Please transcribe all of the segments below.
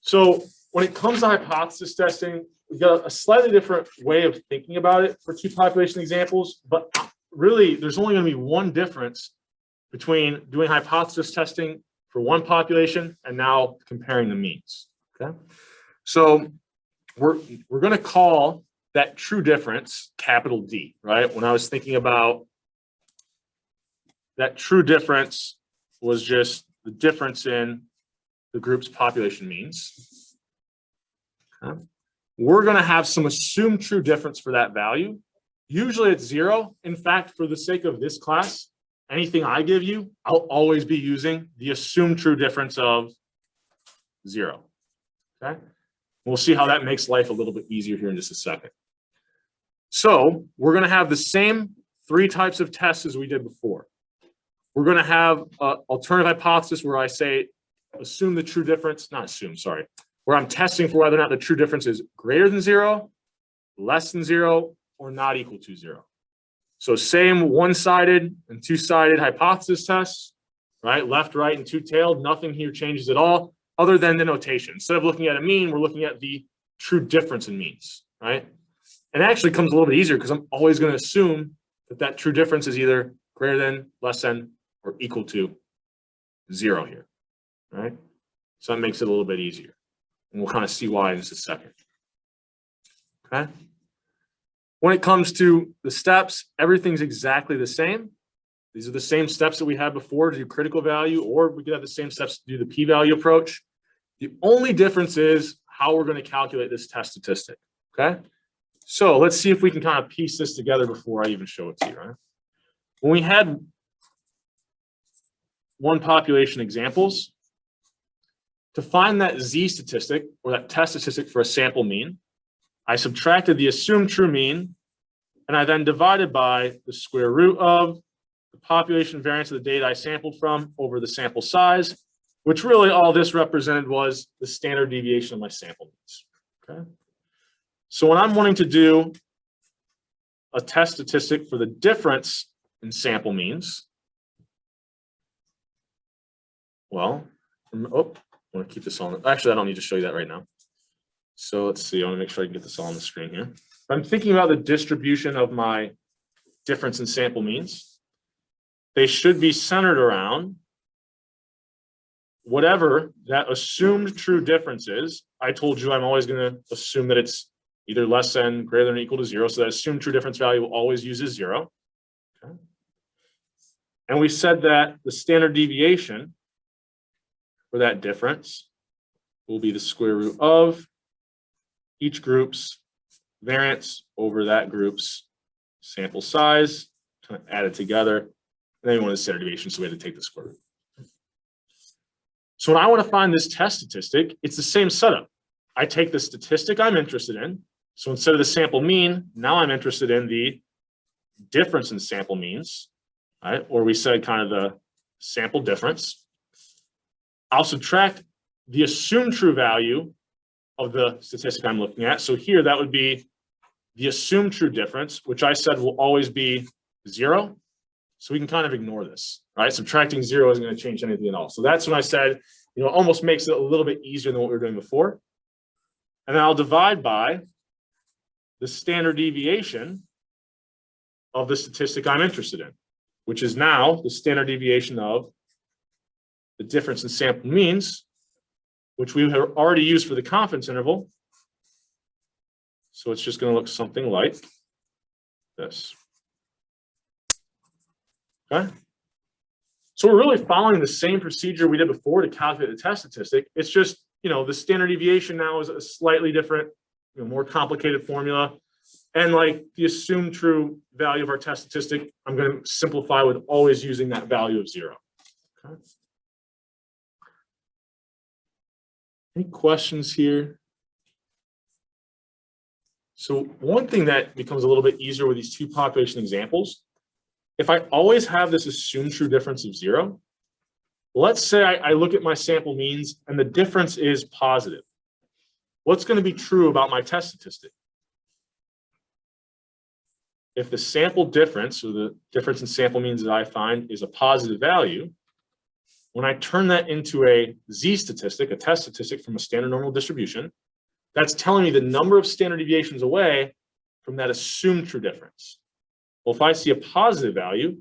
So when it comes to hypothesis testing, we've got a slightly different way of thinking about it for two population examples, but really there's only going to be one difference between doing hypothesis testing for one population and now comparing the means. Okay, so we're going to call that true difference capital D, right? When I was thinking about that, true difference was just the difference in the group's population means. Okay. We're going to have some assumed true difference for that value. Usually it's 0. In fact, for the sake of this class, anything I give you, I'll always be using the assumed true difference of 0. Okay. We'll see how that makes life a little bit easier here in just a second. So we're going to have the same 3 types of tests as we did before. We're going to have an alternative hypothesis where I say, assume the true difference, not assume, sorry, where I'm testing for whether or not the true difference is greater than 0, less than 0, or not equal to 0. So same one-sided and two-sided hypothesis tests, right? Left, right, and two-tailed. Nothing here changes at all other than the notation. Instead of looking at a mean, we're looking at the true difference in means, right? And it actually comes a little bit easier because I'm always going to assume that that true difference is either greater than, less than, or equal to 0 here, right? So that makes it a little bit easier. And we'll kind of see why in just a second. Okay. When it comes to the steps, everything's exactly the same. These are the same steps that we had before to do critical value, or we could have the same steps to do the p-value approach. The only difference is how we're going to calculate this test statistic. Okay. So let's see if we can kind of piece this together before I even show it to you, right? When we had one population examples, to find that z statistic or that test statistic for a sample mean, I subtracted the assumed true mean, and I then divided by the square root of the population variance of the data I sampled from over the sample size, which really all this represented was the standard deviation of my sample means. Okay. So when I'm wanting to do a test statistic for the difference in sample means, well, I want to keep this on. Actually, I don't need to show you that right now. So let's see. I want to make sure I can get this all on the screen here. If I'm thinking about the distribution of my difference in sample means, they should be centered around whatever that assumed true difference is. I told you I'm always going to assume that it's either less than, greater than, or equal to 0. So that assumed true difference value will always use 0. Okay. And we said that the standard deviation for that difference will be the square root of each group's variance over that group's sample size, kind of added together. And then we wanted the standard deviation, so we had to take the square root. So when I want to find this test statistic, it's the same setup. I take the statistic I'm interested in. So instead of the sample mean, now I'm interested in the difference in sample means, right? Or we said kind of the sample difference. I'll subtract the assumed true value of the statistic I'm looking at. So here that would be the assumed true difference, which I said will always be 0. So we can kind of ignore this, right? Subtracting 0 isn't going to change anything at all. So that's when I said, it almost makes it a little bit easier than what we were doing before. And then I'll divide by the standard deviation of the statistic I'm interested in, which is now the standard deviation of the difference in sample means, which we have already used for the confidence interval. So it's just going to look something like this. Okay. So we're really following the same procedure we did before to calculate the test statistic. It's just, the standard deviation now is a slightly different, more complicated formula. And like the assumed true value of our test statistic, I'm going to simplify with always using that value of 0. Okay. Any questions here? So one thing that becomes a little bit easier with these two population examples, if I always have this assumed true difference of 0, let's say I look at my sample means and the difference is positive. What's going to be true about my test statistic? If the sample difference, or the difference in sample means that I find, is a positive value, when I turn that into a Z statistic, a test statistic from a standard normal distribution, that's telling me the number of standard deviations away from that assumed true difference. Well, if I see a positive value,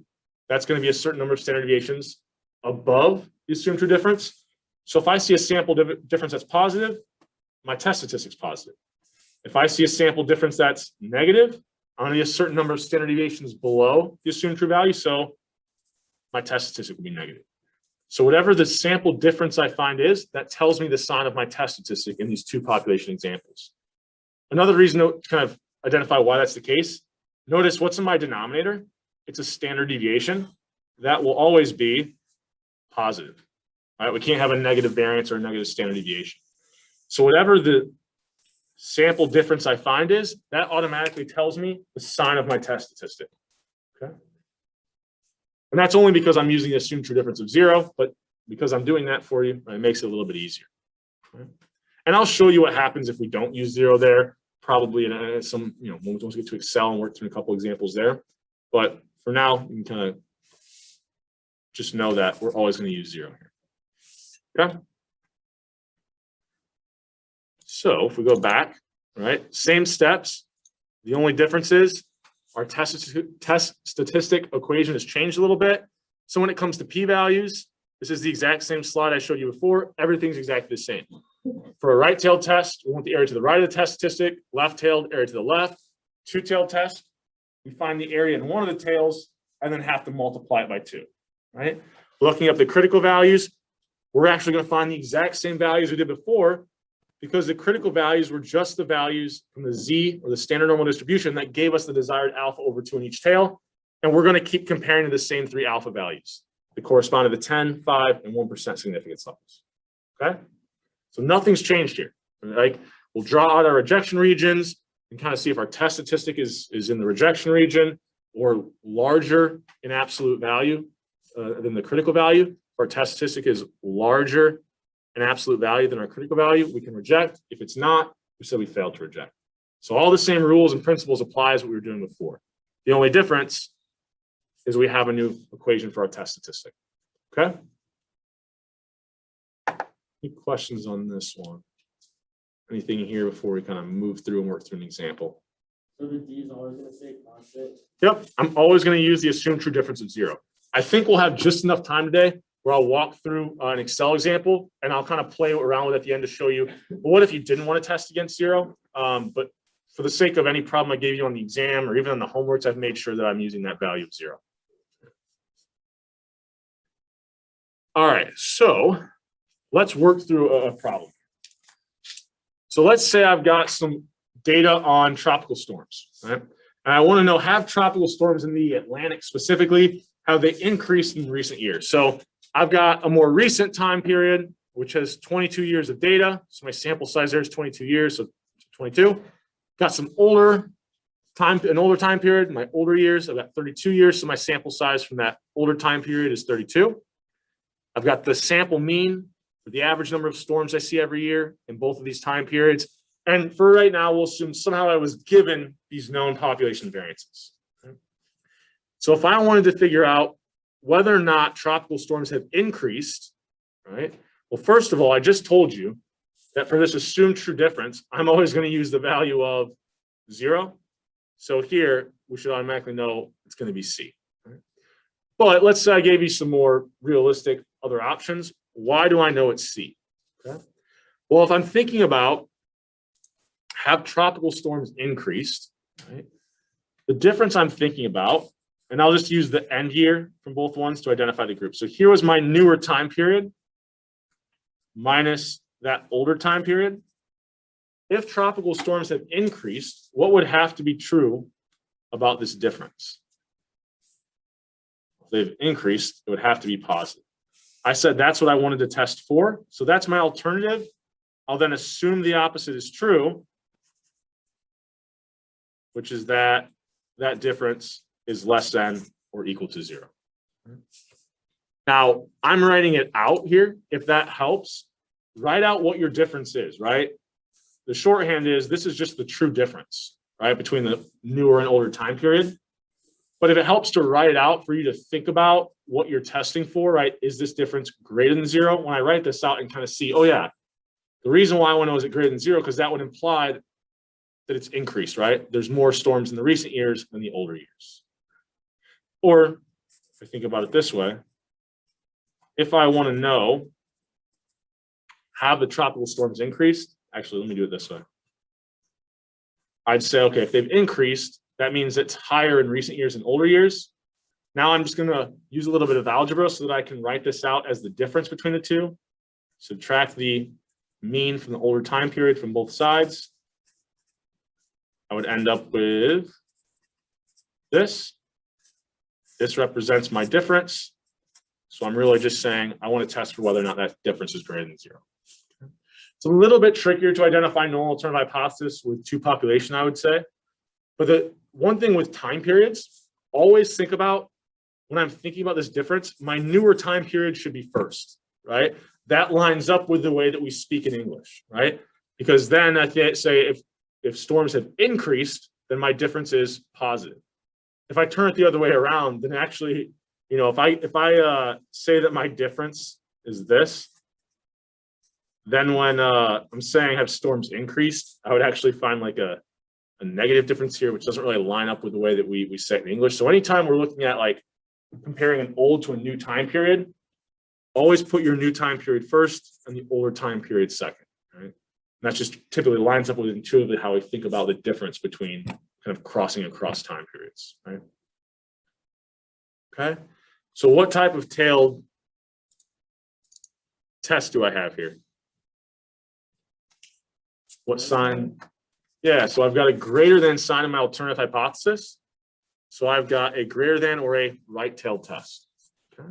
that's going to be a certain number of standard deviations above the assumed true difference. So if I see a sample difference that's positive, my test statistic's positive. If I see a sample difference that's negative, I'm going to be a certain number of standard deviations below the assumed true value, so my test statistic will be negative. So whatever the sample difference I find is, that tells me the sign of my test statistic in these two population examples. Another reason to kind of identify why that's the case, notice what's in my denominator. It's a standard deviation. That will always be positive. All right, we can't have a negative variance or a negative standard deviation. So whatever the sample difference I find is, that automatically tells me the sign of my test statistic. Okay. And that's only because I'm using the assumed true difference of 0, but because I'm doing that for you, it makes it a little bit easier. Okay. And I'll show you what happens if we don't use 0 there, probably in some, once we get to Excel and work through a couple examples there. But for now, you can kind of just know that we're always going to use 0 here. Okay. So if we go back, right, same steps. The only difference is our test statistic equation has changed a little bit. So when it comes to p-values, this is the exact same slide I showed you before. Everything's exactly the same. For a right-tailed test, we want the area to the right of the test statistic, left-tailed area to the left. Two-tailed test, we find the area in one of the tails and then have to multiply it by 2, right? Looking up the critical values, we're actually going to find the exact same values we did before, because the critical values were just the values from the Z, or the standard normal distribution, that gave us the desired alpha over 2 in each tail. And we're going to keep comparing to the same 3 alpha values that correspond to the 10, 5, and 1% significance levels. Okay? So nothing's changed here. Like, we'll draw out our rejection regions and kind of see if our test statistic is in the rejection region or larger in absolute value than the critical value. If our test statistic is larger an absolute value than our critical value, we can reject. If it's not, we said we failed to reject. So all the same rules and principles apply as what we were doing before. The only difference is we have a new equation for our test statistic. Okay? Any questions on this one? Anything here before we kind of move through and work through an example? So the D is always going to stay constant? Yep, I'm always going to use the assumed true difference of 0. I think we'll have just enough time today where I'll walk through an Excel example and I'll kind of play around with it at the end to show you, well, what if you didn't want to test against 0? But for the sake of any problem I gave you on the exam or even on the homeworks, I've made sure that I'm using that value of 0. All right, so let's work through a problem. So let's say I've got some data on tropical storms, right? And I want to know, have tropical storms in the Atlantic specifically, have they increased in recent years? So I've got a more recent time period, which has 22 years of data. So my sample size there is 22 years, so 22. Got some older time, an older time period, my older years, I've got 32 years. So my sample size from that older time period is 32. I've got the sample mean for the average number of storms I see every year in both of these time periods. And for right now, we'll assume somehow I was given these known population variances. Okay. So if I wanted to figure out whether or not tropical storms have increased, right? Well, first of all, I just told you that for this assumed true difference, I'm always going to use the value of 0. So here, we should automatically know it's going to be C. Right? But let's say I gave you some more realistic other options. Why do I know it's C? Okay. Well, if I'm thinking about, have tropical storms increased, right? The difference I'm thinking about, and I'll just use the end year from both ones to identify the group. So here was my newer time period minus that older time period. If tropical storms have increased, what would have to be true about this difference? If they've increased, it would have to be positive. I said that's what I wanted to test for. So that's my alternative. I'll then assume the opposite is true, which is that that difference is less than or equal to 0. Now, I'm writing it out here. If that helps, write out what your difference is, right? The shorthand is this is just the true difference, right, between the newer and older time period. But if it helps to write it out for you to think about what you're testing for, right? Is this difference greater than 0? When I write this out and kind of see, oh yeah, the reason why I want to know is it greater than 0, because that would imply that it's increased, right? There's more storms in the recent years than the older years. Or if I think about it this way, if I want to know, have the tropical storms increased? Actually, let me do it this way. I'd say, okay, if they've increased, that means it's higher in recent years and older years. Now I'm just going to use a little bit of algebra so that I can write this out as the difference between the two. Subtract the mean from the older time period from both sides. I would end up with this. This represents my difference. So I'm really just saying I want to test for whether or not that difference is greater than 0. It's a little bit trickier to identify normal alternative hypothesis with two population, I would say. But the one thing with time periods, always think about when I'm thinking about this difference, my newer time period should be first, right? That lines up with the way that we speak in English, right? Because then I can't say if storms have increased, then my difference is positive. If I turn it the other way around, then actually, you know, if I say that my difference is this, then when I'm saying have storms increased, I would actually find like a negative difference here, which doesn't really line up with the way that we say it in English. So anytime we're looking at like comparing an old to a new time period, always put your new time period first and the older time period second, right? And that just typically lines up with intuitively how we think about the difference between kind of crossing across time periods, right? Okay, so what type of tailed test do I have here? What sign? Yeah, so I've got a greater than sign in my alternative hypothesis. So I've got a greater than or a right-tailed test. Okay.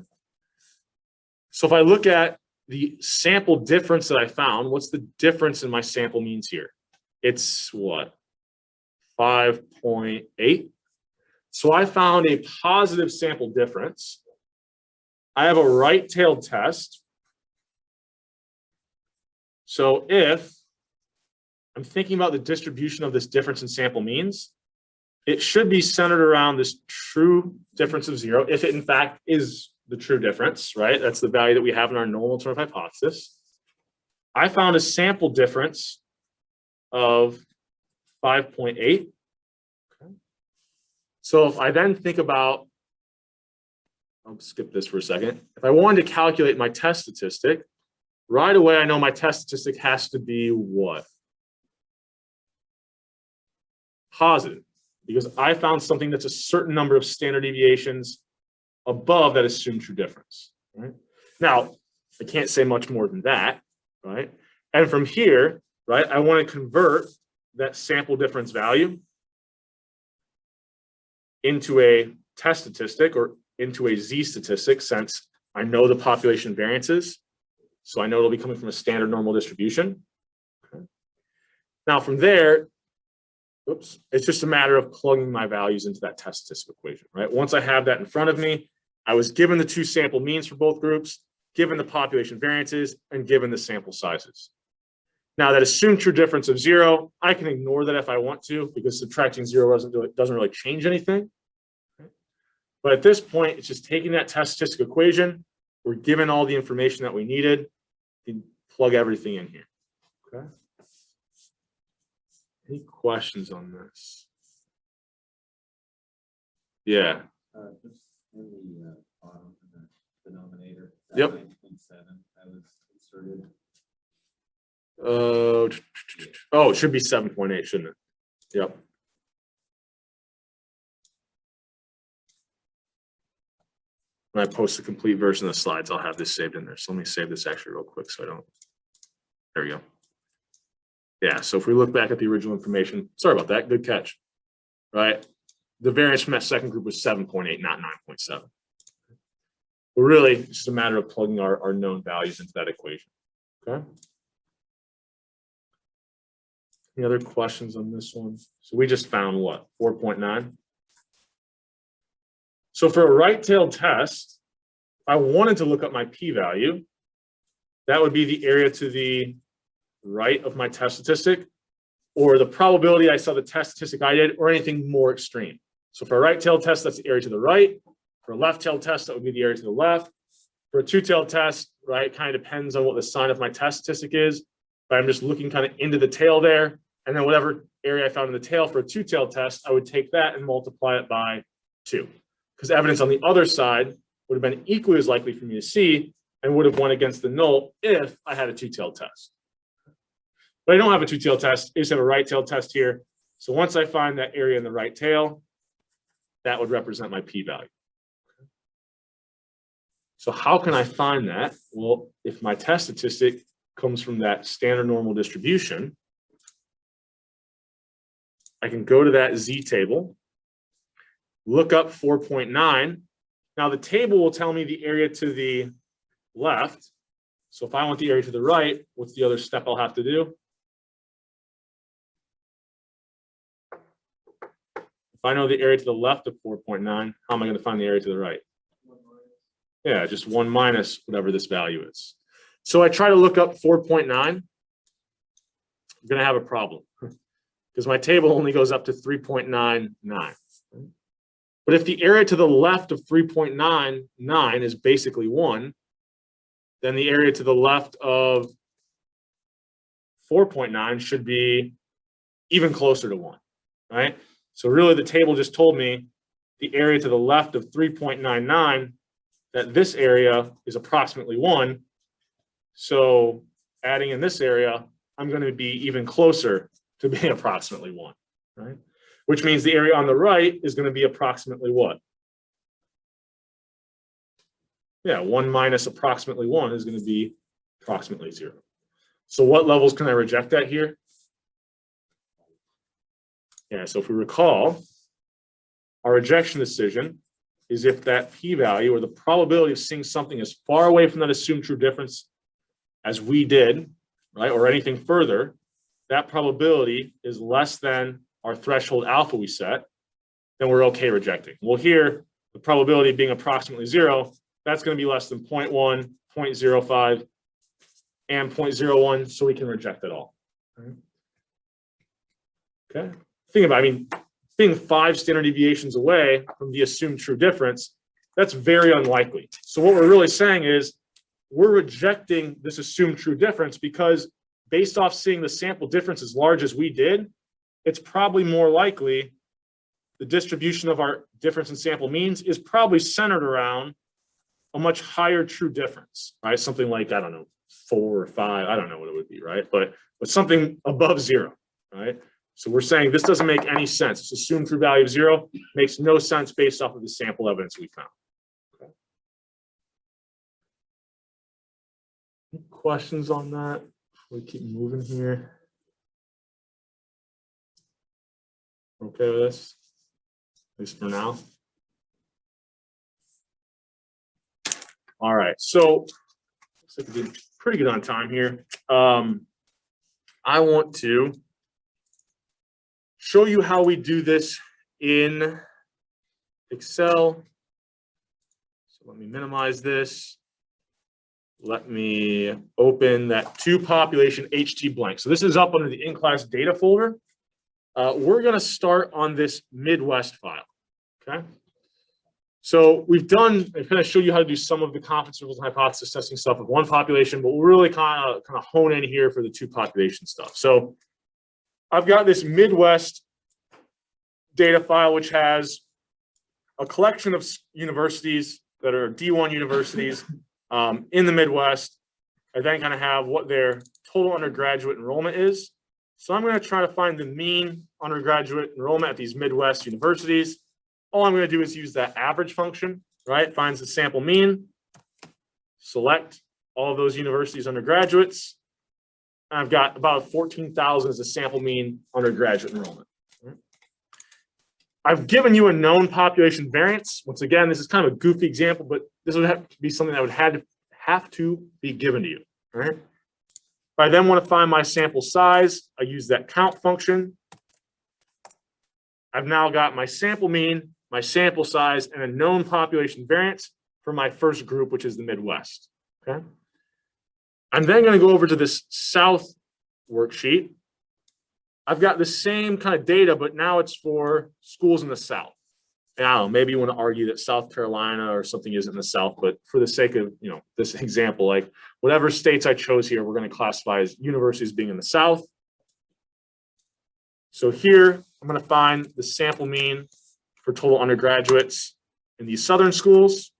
So if I look at the sample difference that I found, what's the difference in my sample means here? It's what? 5.8. So I found a positive sample difference. I have a right-tailed test. So if I'm thinking about the distribution of this difference in sample means, it should be centered around this true difference of 0, if it in fact is the true difference, right? That's the value that we have in our normal alternative hypothesis. I found a sample difference of 5.8. Okay. So if I then think about, I'll skip this for a second. If I wanted to calculate my test statistic, right away I know my test statistic has to be what? Positive, because I found something that's a certain number of standard deviations above that assumed true difference, right? Now, I can't say much more than that, right? And from here, right, I want to convert that sample difference value into a test statistic or into a Z statistic, since I know the population variances. So I know it'll be coming from a standard normal distribution. Okay. Now from there, oops, it's just a matter of plugging my values into that test statistic equation, right? Once I have that in front of me, I was given the two sample means for both groups, given the population variances, and given the sample sizes. Now that assumed true difference of 0, I can ignore that if I want to, because subtracting 0 doesn't really change anything. But at this point, it's just taking that test statistic equation. We're given all the information that we needed. You can plug everything in here, okay? Any questions on this? Yeah. Just in the bottom of the denominator. Yep. 9.7 that was inserted. Oh, it should be 7.8, shouldn't it? Yep. When I post the complete version of the slides, I'll have this saved in there. So let me save this actually real quick so I don't. There we go. Yeah, so if we look back at the original information, sorry about that, good catch, right? The variance from that second group was 7.8, not 9.7. But really, it's just a matter of plugging our known values into that equation, okay? Any other questions on this one? So we just found what, 4.9? So for a right-tailed test, if I wanted to look up my p-value, that would be the area to the right of my test statistic, or the probability I saw the test statistic I did, or anything more extreme. So for a right-tailed test, that's the area to the right. For a left-tailed test, that would be the area to the left. For a two-tailed test, right, it kind of depends on what the sign of my test statistic is. But I'm just looking kind of into the tail there. And then whatever area I found in the tail for a two-tailed test, I would take that and multiply it by 2. Because evidence on the other side would have been equally as likely for me to see and would have won against the null if I had a two-tailed test. But I don't have a two-tailed test. I just have a right-tailed test here. So once I find that area in the right tail, that would represent my p-value. So how can I find that? Well, if my test statistic comes from that standard normal distribution, I can go to that z table, look up 4.9. Now the table will tell me the area to the left. So if I want the area to the right, what's the other step I'll have to do? If I know the area to the left of 4.9, how am I going to find the area to the right? Yeah, just 1 minus whatever this value is. So I try to look up 4.9. I'm going to have a problem because my table only goes up to 3.99. But if the area to the left of 3.99 is basically 1, then the area to the left of 4.9 should be even closer to 1, right? So really the table just told me the area to the left of 3.99, that this area is approximately 1. So adding in this area, I'm going to be even closer to being approximately 1, right? Which means the area on the right is going to be approximately what? Yeah, 1 minus approximately 1 is going to be approximately 0. So what levels can I reject at here? Yeah, so if we recall, our rejection decision is if that p-value or the probability of seeing something as far away from that assumed true difference as we did, right, or anything further, that probability is less than our threshold alpha we set, then we're okay rejecting. Well, here, the probability of being approximately 0, that's going to be less than 0.1, 0.05, and 0.01, so we can reject it all. Right? Okay. Think about it. I mean, being 5 standard deviations away from the assumed true difference, that's very unlikely. So what we're really saying is we're rejecting this assumed true difference because based off seeing the sample difference as large as we did, it's probably more likely the distribution of our difference in sample means is probably centered around a much higher true difference, right? Something like, I don't know, 4 or 5, I don't know what it would be, right? But something above 0, right? So we're saying this doesn't make any sense. This assumed true value of 0 makes no sense based off of the sample evidence we found. Okay. Any questions on that? Before we keep moving here. Okay with this? At least for now. All right, so looks like we did pretty good on time here. I want to show you how we do this in Excel. So let me minimize this. Let me open that to population HT blank. So this is up under the in-class data folder. We're going to start on this Midwest file. Okay. So we've done, I kind of showed you how to do some of the confidence intervals and hypothesis testing stuff with one population, but we'll really kind of hone in here for the 2 population stuff. So I've got this Midwest data file, which has a collection of universities that are D1 universities in the Midwest. I then kind of have what their total undergraduate enrollment is. So I'm going to try to find the mean undergraduate enrollment at these Midwest universities. All I'm going to do is use that average function, right? Finds the sample mean, select all of those universities undergraduates. And I've got about 14,000 as a sample mean undergraduate enrollment. I've given you a known population variance. Once again, this is kind of a goofy example, but this would have to be something that would have to be given to you, right? If I then want to find my sample size, I use that count function. I've now got my sample mean, my sample size, and a known population variance for my first group, which is the Midwest, okay? I'm then going to go over to this South worksheet. I've got the same kind of data, but now it's for schools in the South. And I don't know, maybe you want to argue that South Carolina or something isn't in the South, but for the sake of, this example, like whatever states I chose here, we're going to classify as universities being in the South. So here, I'm going to find the sample mean for total undergraduates in these Southern schools.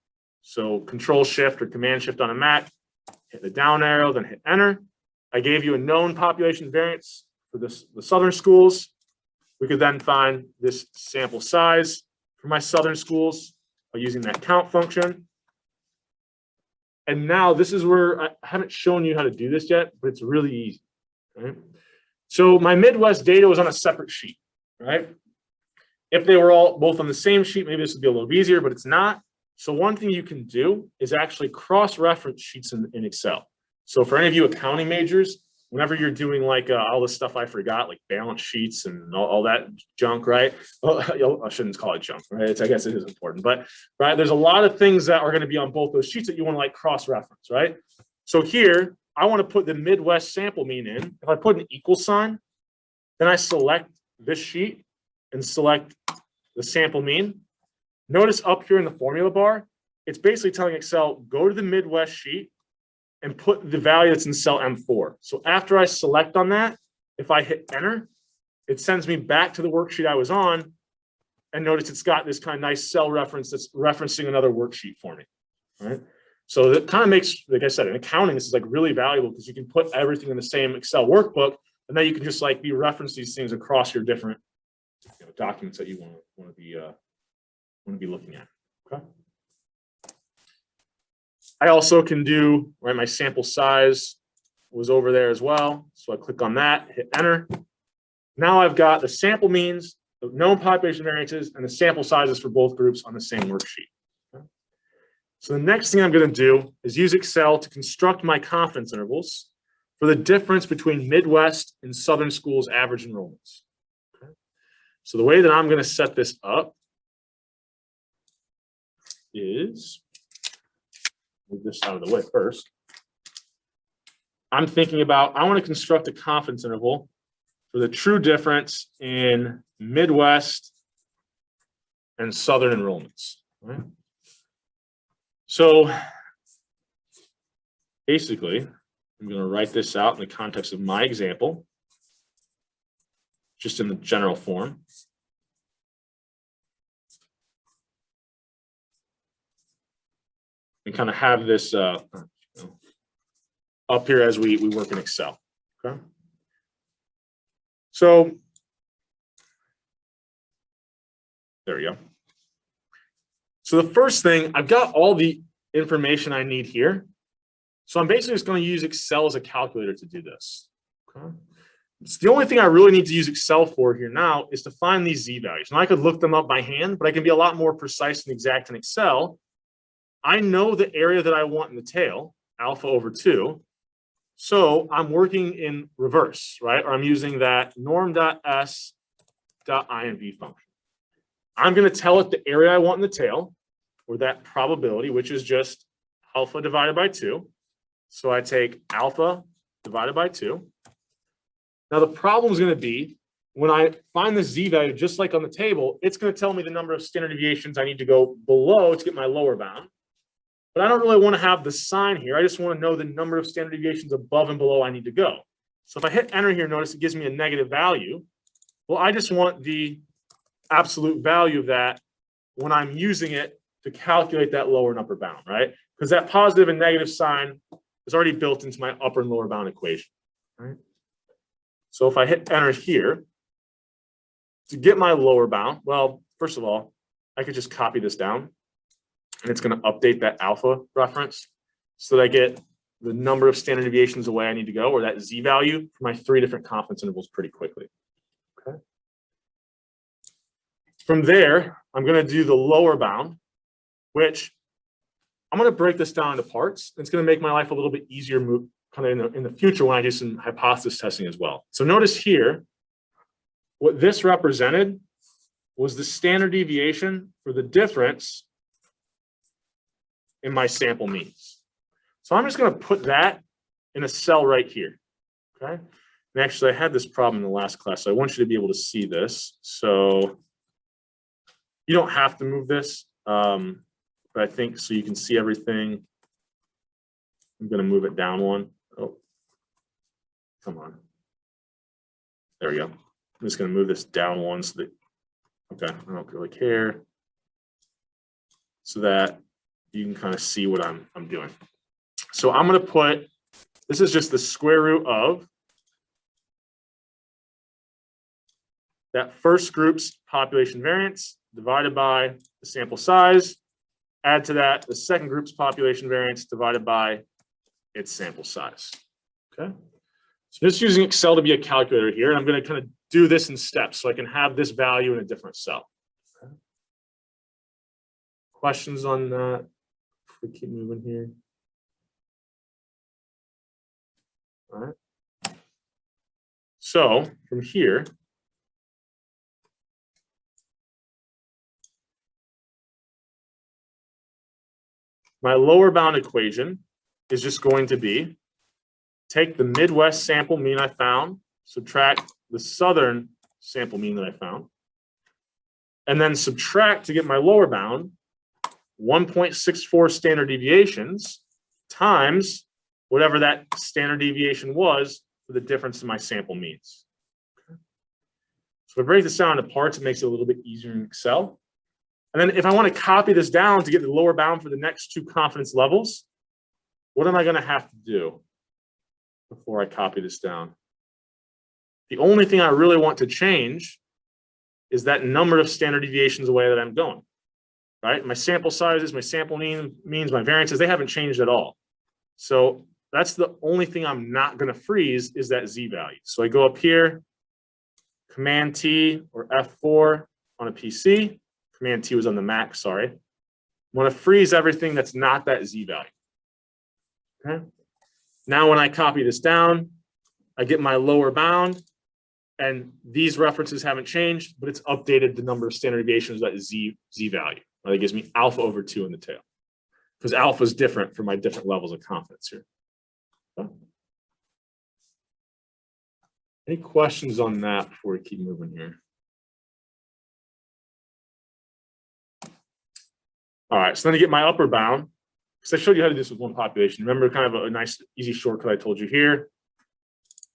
So Control Shift or Command Shift on a Mac, hit the down arrow, then hit Enter. I gave you a known population variance for the Southern schools. We could then find this sample size for my Southern schools by using that count function. And now this is where I haven't shown you how to do this yet, but it's really easy, right? So my Midwest data was on a separate sheet, right? If they were all both on the same sheet, maybe this would be a little easier, but it's not. So one thing you can do is actually cross-reference sheets in Excel. So for any of you accounting majors, whenever you're doing like all the stuff I forgot, like balance sheets and all that junk, right? Well, I shouldn't call it junk, right? I guess it is important, but right, there's a lot of things that are going to be on both those sheets that you want to like cross-reference, right? So here, I want to put the Midwest sample mean in. If I put an equal sign, then I select this sheet and select the sample mean. Notice up here in the formula bar, it's basically telling Excel, go to the Midwest sheet and put the value that's in cell M4. So after I select on that, if I hit enter, it sends me back to the worksheet I was on. And notice it's got this kind of nice cell reference that's referencing another worksheet for me, right? So that kind of makes, like I said, in accounting, this is like really valuable because you can put everything in the same Excel workbook, and then you can just like reference these things across your different documents that you want to be looking at. Okay. I also can do, right, my sample size was over there as well. So I click on that, hit enter. Now I've got the sample means, the known population variances, and the sample sizes for both groups on the same worksheet. Okay. So the next thing I'm going to do is use Excel to construct my confidence intervals for the difference between Midwest and Southern schools' average enrollments. Okay. So the way that I'm going to set this up is, move this out of the way first. I'm thinking about, I want to construct a confidence interval for the true difference in Midwest and Southern enrollments. Right? So basically, I'm going to write this out in the context of my example, just in the general form. And kind of have this up here as we work in Excel. Okay. So there we go. So the first thing, I've got all the information I need here. So I'm basically just going to use Excel as a calculator to do this. Okay. It's the only thing I really need to use Excel for here now is to find these Z values. Now I could look them up by hand, but I can be a lot more precise and exact in Excel. I know the area that I want in the tail, alpha over 2. So I'm working in reverse, right? Or I'm using that norm.s.inv function. I'm going to tell it the area I want in the tail, or that probability, which is just alpha divided by 2. So I take alpha divided by 2. Now the problem is going to be when I find the Z value, just like on the table, it's going to tell me the number of standard deviations I need to go below to get my lower bound. But I don't really want to have the sign here. I just want to know the number of standard deviations above and below I need to go. So if I hit enter here, notice it gives me a negative value. Well, I just want the absolute value of that when I'm using it to calculate that lower and upper bound, right? Because that positive and negative sign is already built into my upper and lower bound equation, right? So if I hit enter here, to get my lower bound, well, first of all, I could just copy this down. And it's going to update that alpha reference so that I get the number of standard deviations away I need to go, or that Z value for my 3 different confidence intervals pretty quickly. Okay. From there, I'm going to do the lower bound, which I'm going to break this down into parts. It's going to make my life a little bit easier kind of in the future when I do some hypothesis testing as well. So notice here, what this represented was the standard deviation for the difference in my sample means. So I'm just going to put that in a cell right here. Okay. And actually, I had this problem in the last class, so I want you to be able to see this. So You don't have to move this, but I think so you can see everything. I'm going to move it down one. Oh, come on. There we go. I'm just going to move this down one so that, okay, I don't really care. So that you can kind of see what I'm doing. So I'm going to put, this is just the square root of that first group's population variance divided by the sample size. Add to that the second group's population variance divided by its sample size. Okay. So just using Excel to be a calculator here, and I'm going to kind of do this in steps so I can have this value in a different cell. Okay. Questions on that? If we keep moving here. All right. So from here, my lower bound equation is just going to be take the Midwest sample mean I found, subtract the Southern sample mean that I found, and then subtract to get my lower bound 1.64 standard deviations times whatever that standard deviation was for the difference in my sample means. Okay. So if I break this down into parts, it makes it a little bit easier in Excel. And then if I want to copy this down to get the lower bound for the next two confidence levels, what am I going to have to do before I copy this down? The only thing I really want to change is that number of standard deviations away that I'm going, right? My sample sizes, my sample means, my variances, they haven't changed at all. So that's the only thing I'm not going to freeze is that Z value. So I go up here, Command T or F4 on a PC. Command T was on the Mac, sorry. I want to freeze everything that's not that Z value. Okay. Now when I copy this down, I get my lower bound, and these references haven't changed, but it's updated the number of standard deviations that Z value. That gives me alpha over 2 in the tail, because alpha is different for my different levels of confidence here. Okay. Any questions on that before we keep moving here? All right, so then to get my upper bound, because I showed you how to do this with one population. Remember kind of a nice, easy shortcut I told you here.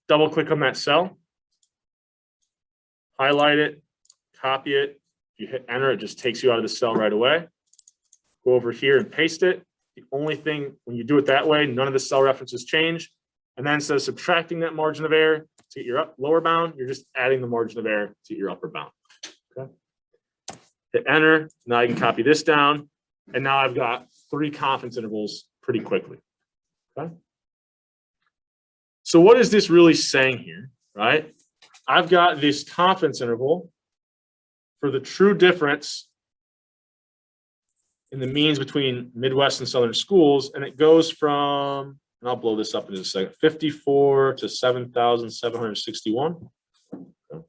Double click on that cell, highlight it, copy it. You hit enter, it just takes you out of the cell right away. Go over here and paste it. The only thing, when you do it that way, none of the cell references change. And then instead of subtracting that margin of error to get your lower bound, you're just adding the margin of error to get your upper bound. Okay. Hit enter. Now I can copy this down. And now I've got 3 confidence intervals pretty quickly. Okay. So what is this really saying here, right? I've got this confidence interval for the true difference in the means between Midwest and Southern schools, and it goes from, and I'll blow this up in just a second, 54 to 7,761. Okay.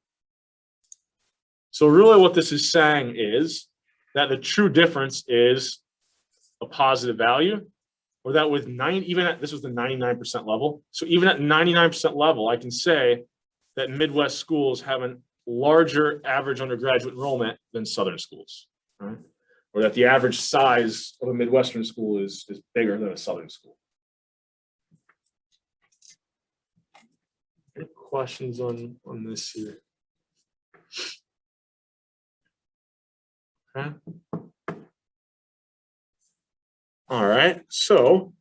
So really what this is saying is that the true difference is a positive value, or that with this was the 99% level. So even at 99% level, I can say that Midwest schools have a larger average undergraduate enrollment than Southern schools, right? Or that the average size of a Midwestern school is bigger than a Southern school. Any questions on this here? Okay. All right, so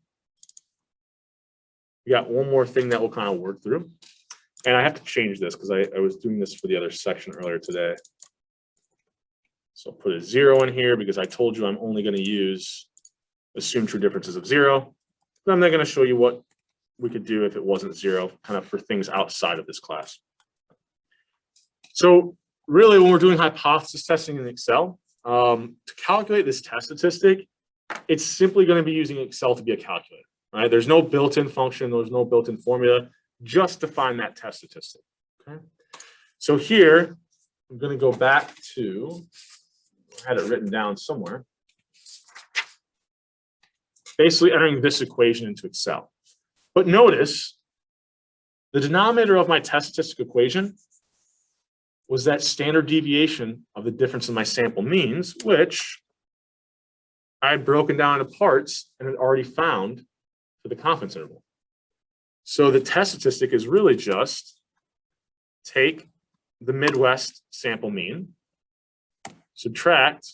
we got one more thing that we'll kind of work through. And I have to change this because I was doing this for the other section earlier today. So I'll put a 0 in here because I told you I'm only going to use assume true differences of 0. But I'm not going to show you what we could do if it wasn't 0, kind of for things outside of this class. So really, when we're doing hypothesis testing in Excel, to calculate this test statistic, it's simply going to be using Excel to be a calculator, right? There's no built-in function, there's no built-in formula, just to find that test statistic. Okay. So here, I'm going to go back to, I had it written down somewhere, basically entering this equation into Excel. But notice the denominator of my test statistic equation was that standard deviation of the difference in my sample means, which I had broken down into parts and had already found for the confidence interval. So the test statistic is really just take the Midwest sample mean, subtract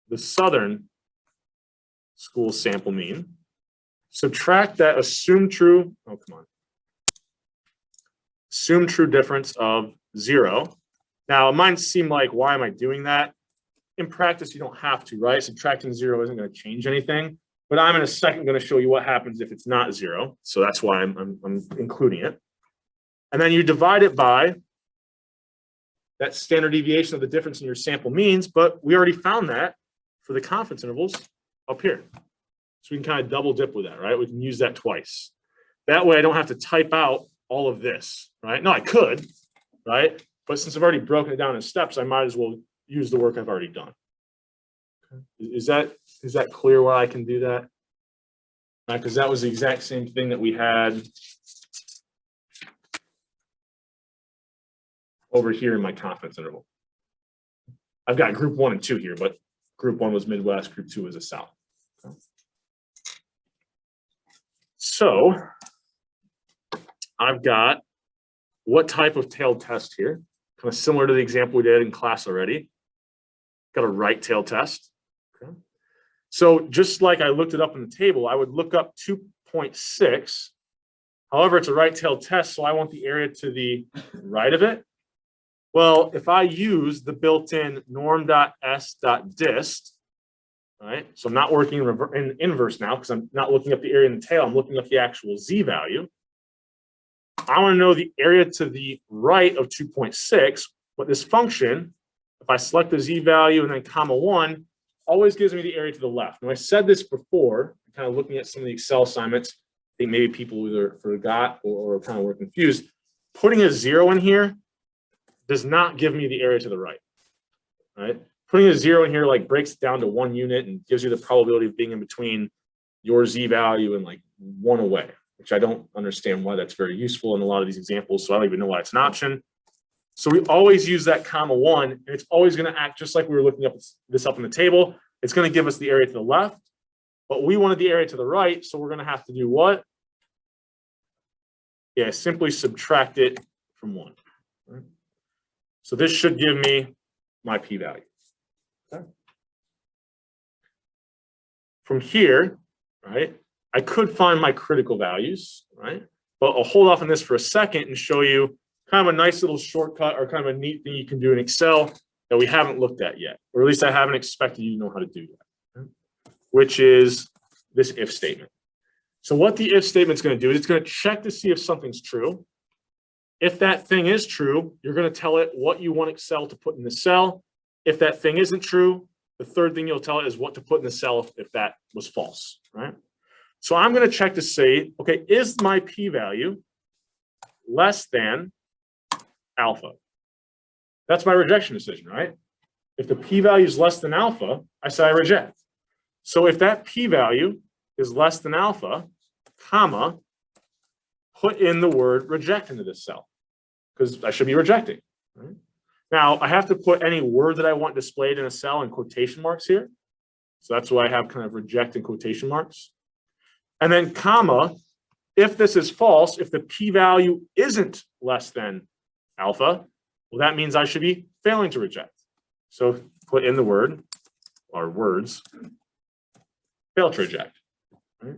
the Southern school sample mean, subtract that assumed true, oh, come on, assumed true difference of 0. Now, it might seem like, why am I doing that? In practice, you don't have to, right? Subtracting 0 isn't going to change anything, but I'm in a second going to show you what happens if it's not 0. So that's why I'm including it. And then you divide it by that standard deviation of the difference in your sample means, but we already found that for the confidence intervals up here. So we can kind of double dip with that, right? We can use that twice. That way I don't have to type out all of this, right? No, I could, right? But since I've already broken it down in steps, I might as well use the work I've already done. Okay. Is that clear why I can do that? Because that was the exact same thing that we had over here in my confidence interval. I've got group 1 and 2 here, but group 1 was Midwest, group 2 was the South. Okay. So I've got what type of tailed test here? Kind of similar to the example we did in class already. Got a right tail test. Okay. So just like I looked it up in the table, I would look up 2.6. However, it's a right tail test, so I want the area to the right of it. Well, if I use the built-in norm.s.dist, right? So I'm not working in inverse now because I'm not looking up the area in the tail. I'm looking up the actual z value. I want to know the area to the right of 2.6, but this function, if I select the z value and then comma 1, always gives me the area to the left. Now, I said this before, kind of looking at some of the Excel assignments. I think maybe people either forgot or kind of were confused. Putting a 0 in here does not give me the area to the right, right? Putting a 0 in here like breaks it down to 1 unit and gives you the probability of being in between your z value and like 1 away, which I don't understand why that's very useful in a lot of these examples, so I don't even know why it's an option. So we always use that comma 1, and it's always going to act just like we were looking up this up in the table. It's going to give us the area to the left, but we wanted the area to the right, so we're going to have to do what? Yeah, simply subtract it from 1. Right? So this should give me my p-value. Okay. From here, right, I could find my critical values, right? But I'll hold off on this for a second and show you kind of a nice little shortcut or kind of a neat thing you can do in Excel that we haven't looked at yet, or at least I haven't expected you to know how to do yet, right? Which is this if statement. So what the if statement is going to do is it's going to check to see if something's true. If that thing is true, you're going to tell it what you want Excel to put in the cell. If that thing isn't true, the third thing you'll tell it is what to put in the cell if that was false, right? So I'm going to check to see, okay, is my p-value less than alpha? That's my rejection decision, right? If the p-value is less than alpha, I say I reject. So if that p-value is less than alpha, comma, put in the word reject into this cell, because I should be rejecting. Right? Now, I have to put any word that I want displayed in a cell in quotation marks here. So that's why I have kind of reject in quotation marks. And then comma, if this is false, if the p-value isn't less than alpha, well, that means I should be failing to reject. So put in the word, or words, fail to reject. Right?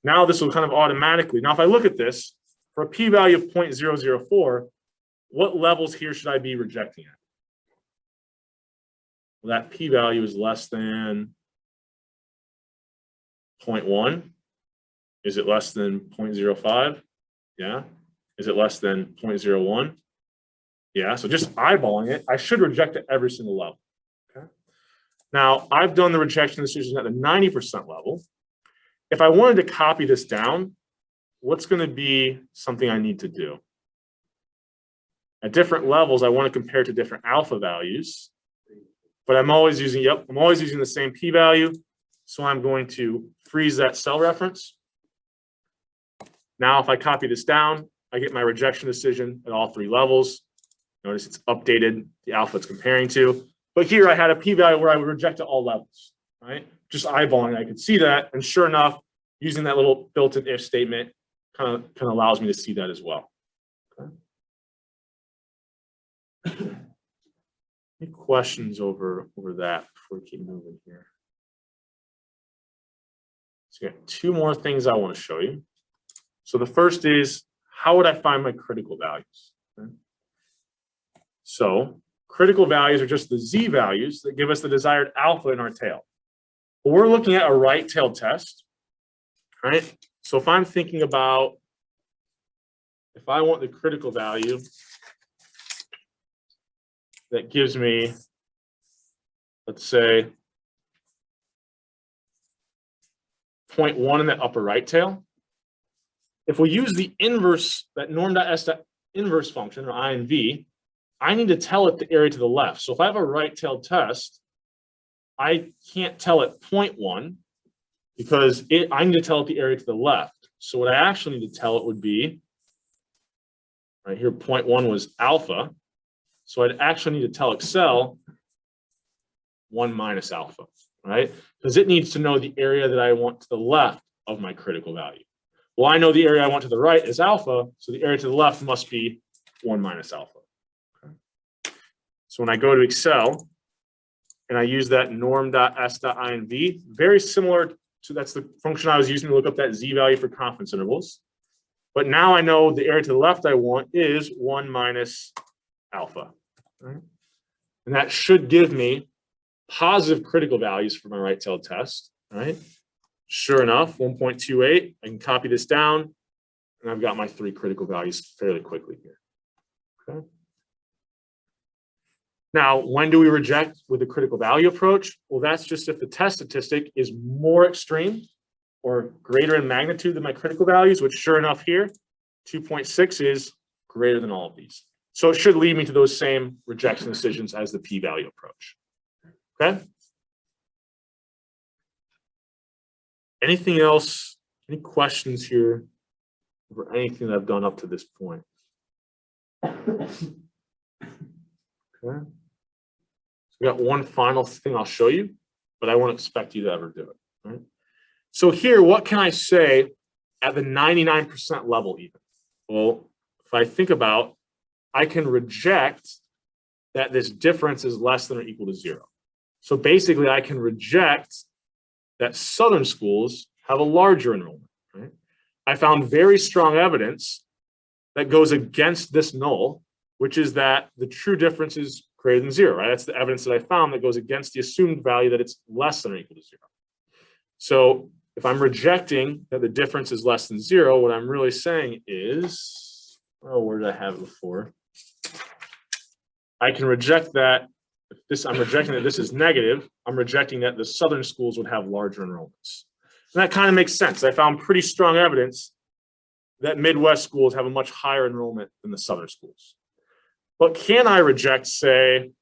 Now this will kind of automatically, now if I look at this, for a p-value of 0.004, what levels here should I be rejecting at? Well, that p-value is less than 0.1. Is it less than 0.05? Yeah. Is it less than 0.01? Yeah, so just eyeballing it, I should reject at every single level. Okay. Now, I've done the rejection decision at the 90% level. If I wanted to copy this down, what's going to be something I need to do? At different levels, I want to compare to different alpha values, but I'm always using, I'm always using the same p-value. So I'm going to freeze that cell reference. Now, if I copy this down, I get my rejection decision at all 3 levels. Notice it's updated the alpha it's comparing to. But here I had a p-value where I would reject at all levels, right? Just eyeballing, I could see that. And sure enough, using that little built-in if statement kind of allows me to see that as well. Okay. Any questions over that before we keep moving here? So we got two more things I want to show you. So the first is, how would I find my critical values? Okay. So critical values are just the z values that give us the desired alpha in our tail. Well, we're looking at a right-tailed test, right? So if I'm thinking about, if I want the critical value that gives me, let's say, 0.1 in that upper right tail, if we use the inverse, that norm.s inverse function, or INV, I need to tell it the area to the left. So if I have a right-tailed test, I can't tell it 0.1 because I need to tell it the area to the left. So what I actually need to tell it would be, right here, 0.1 was alpha. So I'd actually need to tell Excel 1 minus alpha, right? Because it needs to know the area that I want to the left of my critical value. Well, I know the area I want to the right is alpha, so the area to the left must be 1 minus alpha. Okay. So when I go to Excel and I use that norm.s.inv, very similar to, that's the function I was using to look up that z value for confidence intervals. But now I know the area to the left I want is 1 minus alpha. Right? And that should give me positive critical values for my right-tailed test, right? Sure enough, 1.28, I can copy this down, and I've got my 3 critical values fairly quickly here, okay? Now, when do we reject with the critical value approach? Well, that's just if the test statistic is more extreme or greater in magnitude than my critical values, which sure enough here, 2.6 is greater than all of these. So it should lead me to those same rejection decisions as the p-value approach. Okay? Anything else? Any questions here over anything that I've done up to this point? Okay. So we got one final thing I'll show you, but I won't expect you to ever do it. Right? So here, what can I say at the 99% level even? Well, if I think about, I can reject that this difference is less than or equal to 0. So basically, I can reject that Southern schools have a larger enrollment. Right? I found very strong evidence that goes against this null, which is that the true difference is greater than 0. Right? That's the evidence that I found that goes against the assumed value that it's less than or equal to 0. So if I'm rejecting that the difference is less than 0, what I'm really saying is, oh, where did I have it before? I can reject that. If this, I'm rejecting that this is negative. I'm rejecting that the Southern schools would have larger enrollments. And that kind of makes sense. I found pretty strong evidence that Midwest schools have a much higher enrollment than the Southern schools. But can I reject, say,